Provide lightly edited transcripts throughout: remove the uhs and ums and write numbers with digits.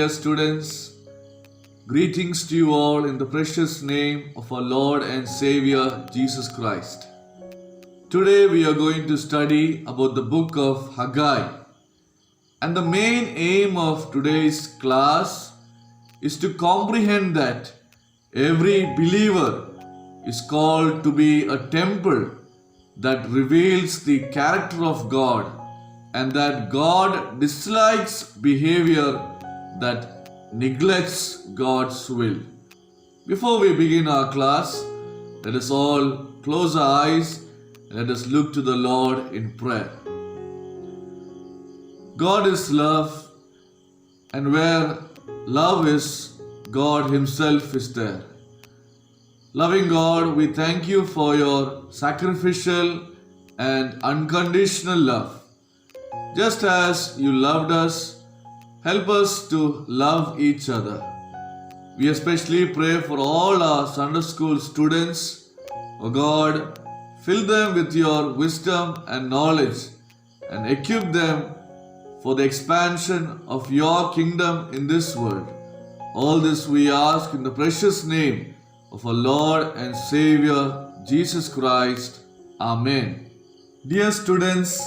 dear students. Greetings to you all in the precious name of our Lord and Savior Jesus Christ. Today we are going to study about the book of Haggai. And the main aim of today's class is to comprehend that every believer is called to be a temple that reveals the character of God, and that God dislikes behavior that neglects God's will. Before we begin our class, let us all close our eyes and let us look to the Lord in prayer. God is love, and where love is, God Himself is there. Loving God, we thank you for your sacrificial and unconditional love. Just as you loved us, help us to love each other. We especially pray for all our Sunday school students. Oh God, fill them with your wisdom and knowledge and equip them for the expansion of your kingdom in this world. All this we ask in the precious name of our Lord and Savior Jesus Christ. Amen. Dear students,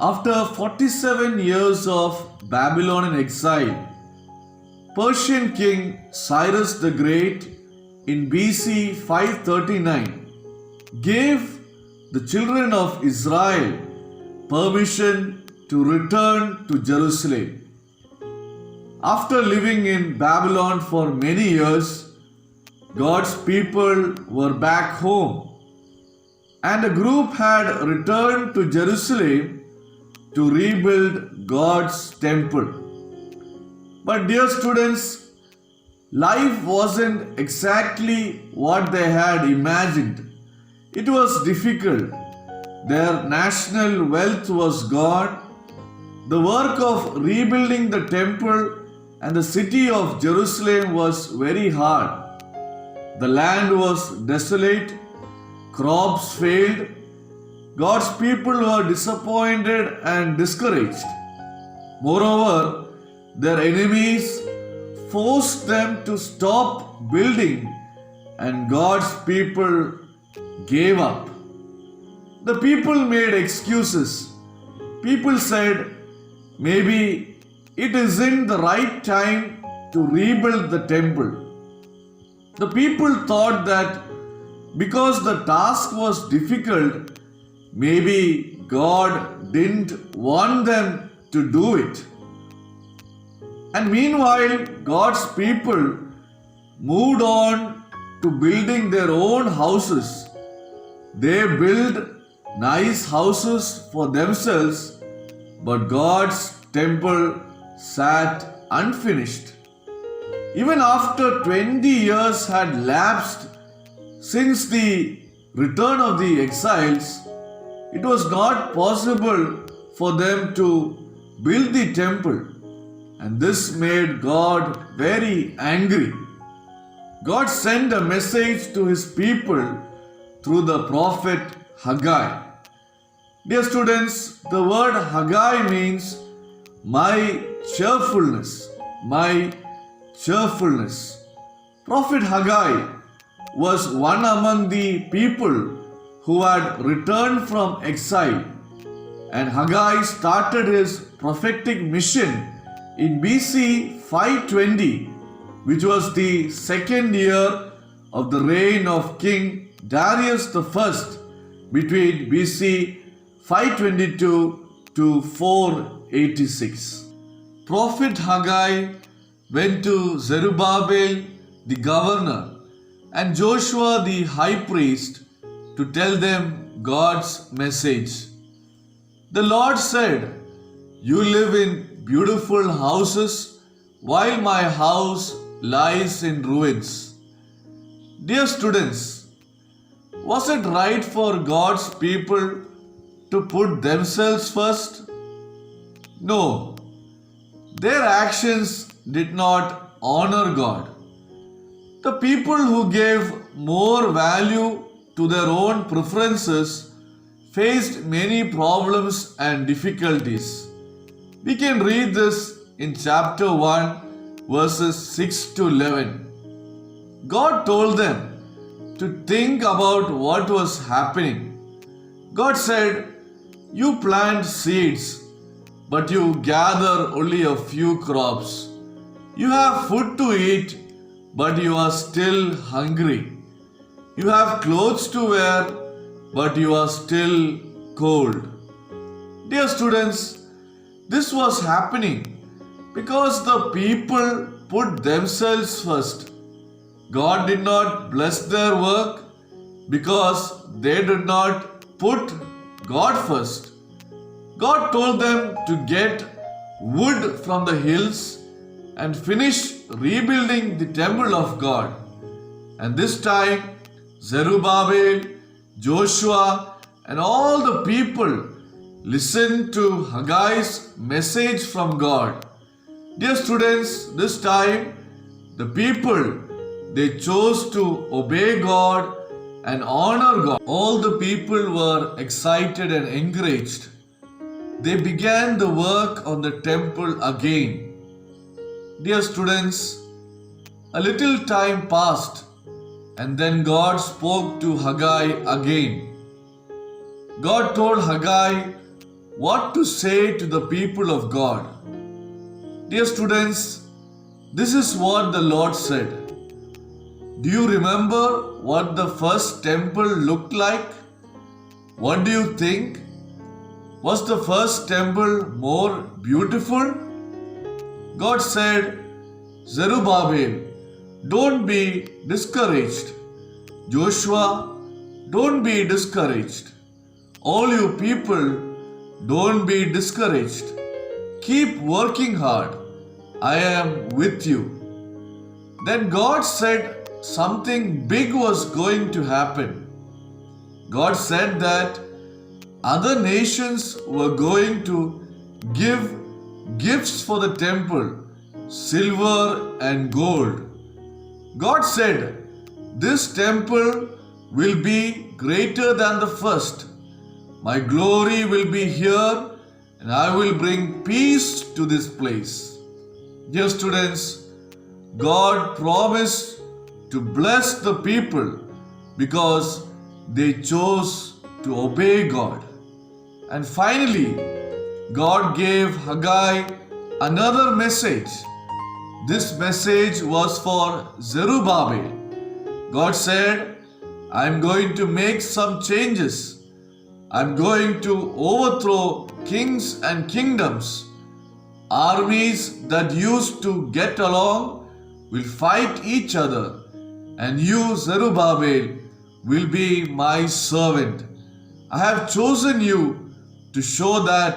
after 47 years of Babylonian exile, Persian king Cyrus the Great in BC 539 gave the children of Israel permission to return to Jerusalem. After living in Babylon for many years, God's people were back home, and a group had returned to Jerusalem to rebuild God's temple. But dear students, life wasn't exactly what they had imagined. It was difficult. Their national wealth was gone. The work of rebuilding the temple and the city of Jerusalem was very hard. The land was desolate, crops failed, God's people were disappointed and discouraged. Moreover, their enemies forced them to stop building, and God's people gave up. The people made excuses. People said, maybe it isn't the right time to rebuild the temple. The people thought that because the task was difficult, maybe God didn't want them to do it. And meanwhile, God's people moved on to building their own houses. They built nice houses for themselves, but God's temple sat unfinished. Even after 20 years had lapsed since the return of the exiles, it was not possible for them to build the temple, and this made God very angry. God sent a message to His people through the prophet Haggai. Dear students, the word Haggai means my cheerfulness, my cheerfulness. Prophet Haggai was one among the people who had returned from exile, and Haggai started his prophetic mission in BC 520, which was the second year of the reign of King Darius I between BC 522 to 486. Prophet Haggai went to Zerubbabel the governor and Joshua the high priest to tell them God's message. The Lord said, "You live in beautiful houses while my house lies in ruins." Dear students, was it right for God's people to put themselves first? No. Their actions did not honor God. The people who gave more value to their own preferences faced many problems and difficulties. We can read this in chapter 1 verses 6 to 11. God told them to think about what was happening. God said, "You plant seeds, but you gather only a few crops. You have food to eat, but you are still hungry. You have clothes to wear, but you are still cold." Dear students, this was happening because the people put themselves first. God did not bless their work because they did not put God first. God told them to get wood from the hills and finish rebuilding the temple of God. And this time, Zerubbabel, Joshua, and all the people listened to Haggai's message from God. Dear students, this time the people, they chose to obey God and honor God. All the people were excited and encouraged. They began the work on the temple again. Dear students, a little time passed and then God spoke to Haggai again. God told Haggai what to say to the people of God. Dear students, this is what the Lord said. Do you remember what the first temple looked like? What do you think? Was the first temple more beautiful? God said, "Zerubbabel, don't be discouraged. Joshua, don't be discouraged. All you people, don't be discouraged. Keep working hard. I am with you." Then God said something big was going to happen. God said that other nations were going to give gifts for the temple, silver and gold. God said, "This temple will be greater than the first. My glory will be here and I will bring peace to this place." Dear students, God promised to bless the people because they chose to obey God. And finally, God gave Haggai another message. This message was for Zerubbabel. God said, "I am going to make some changes. I am going to overthrow kings and kingdoms. Armies that used to get along will fight each other, and you, Zerubbabel, will be my servant. I have chosen you to show that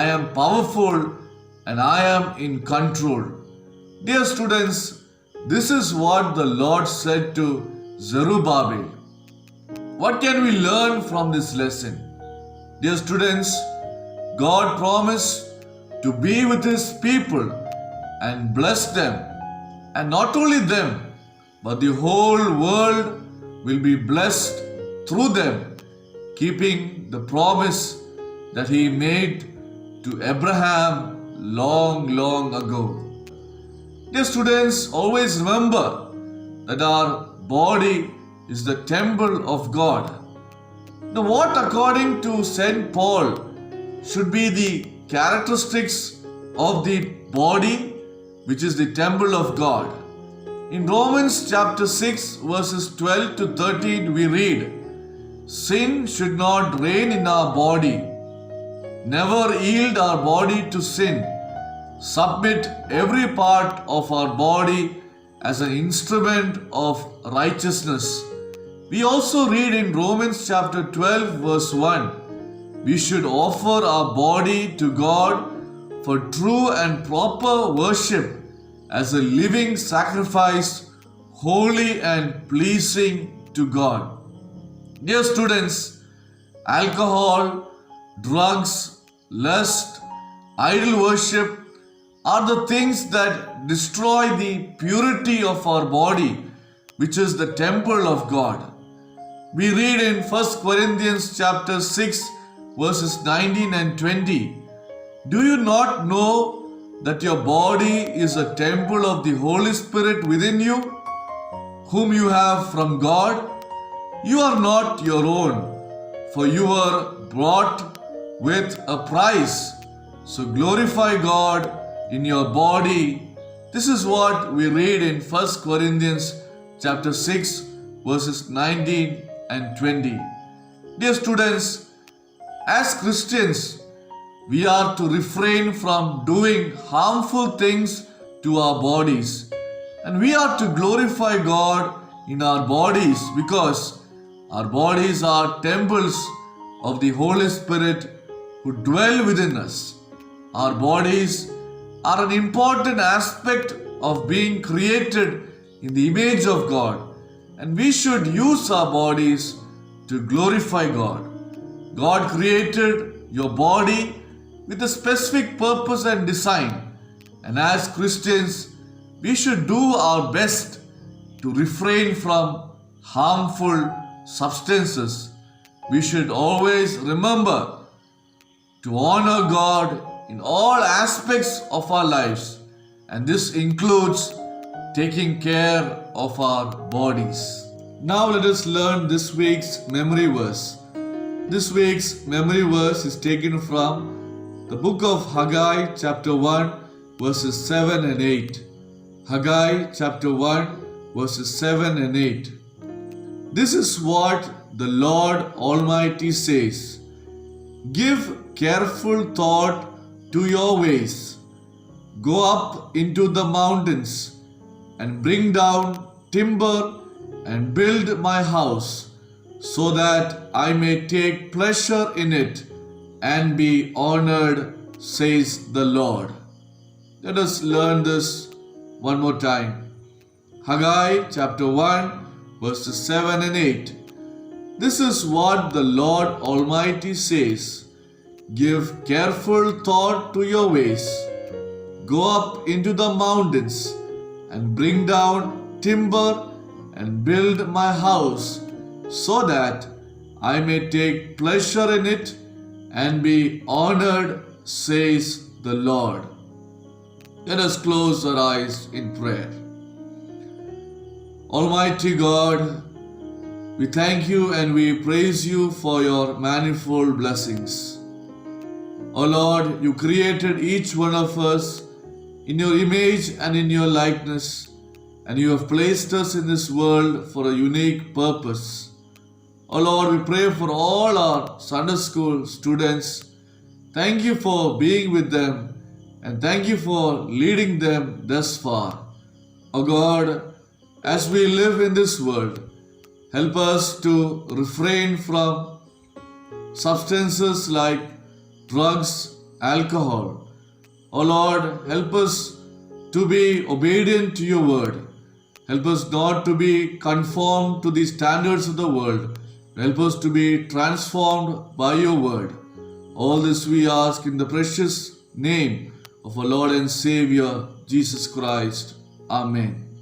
I am powerful and I am in control." Dear students, this is what the Lord said to Zerubbabel. What can we learn from this lesson? Dear students, God promised to be with His people and bless them. And not only them, but the whole world will be blessed through them, keeping the promise that He made to Abraham long ago. Dear students, always remember that our body is the temple of God. Now, what according to St. Paul should be the characteristics of the body which is the temple of God? In Romans chapter 6 verses 12 to 13 we read, "Sin should not reign in our body. Never yield our body to sin. Submit every part of our body as an instrument of righteousness." We also read in Romans chapter 12 verse 1, we should offer our body to God for true and proper worship as a living sacrifice, holy and pleasing to God. Dear students, alcohol, drugs, lust, idol worship are the things that destroy the purity of our body, which is the temple of God. We read in 1 Corinthians chapter 6 verses 19 and 20, "Do you not know that your body is a temple of the Holy Spirit within you, whom you have from God? You are not your own, for you were bought with a price. So glorify God in your body. This is what we read in 1 Corinthians chapter 6 verses 19 and 20. Dear students, as Christians, we are to refrain from doing harmful things to our bodies, and we are to glorify God in our bodies because our bodies are temples of the Holy Spirit who dwell within us. Our bodies are an important aspect of being created in the image of God, and we should use our bodies to glorify God. God created your body with a specific purpose and design, and as Christians, we should do our best to refrain from harmful substances. We should always remember to honor God in all aspects of our lives, and this includes taking care of our bodies. Now let us learn this week's memory verse. This week's memory verse is taken from the book of Haggai chapter 1 verses 7 and 8. Haggai chapter 1 verses 7 and 8. This is what the Lord Almighty says. Give careful thought to your ways. Go up into the mountains and bring down timber and build my house, so that I may take pleasure in it and be honored, says the Lord. Let us learn this one more time. Haggai chapter 1 verses 7 and 8. This is what the Lord Almighty says. Give careful thought to your ways. Go up into the mountains and bring down timber and build my house, so that I may take pleasure in it and be honored, says the Lord. Let us close our eyes in prayer. Almighty God, we thank you and we praise you for your manifold blessings. O Lord, you created each one of us in your image and in your likeness, and you have placed us in this world for a unique purpose. O Lord, we pray for all our Sunday school students. Thank you for being with them, and thank you for leading them thus far. O God, as we live in this world, help us to refrain from substances like drugs, alcohol. O Lord, help us to be obedient to your word. Help us not to be conformed to the standards of the world. Help us to be transformed by your word. All this we ask in the precious name of our Lord and Savior, Jesus Christ. Amen.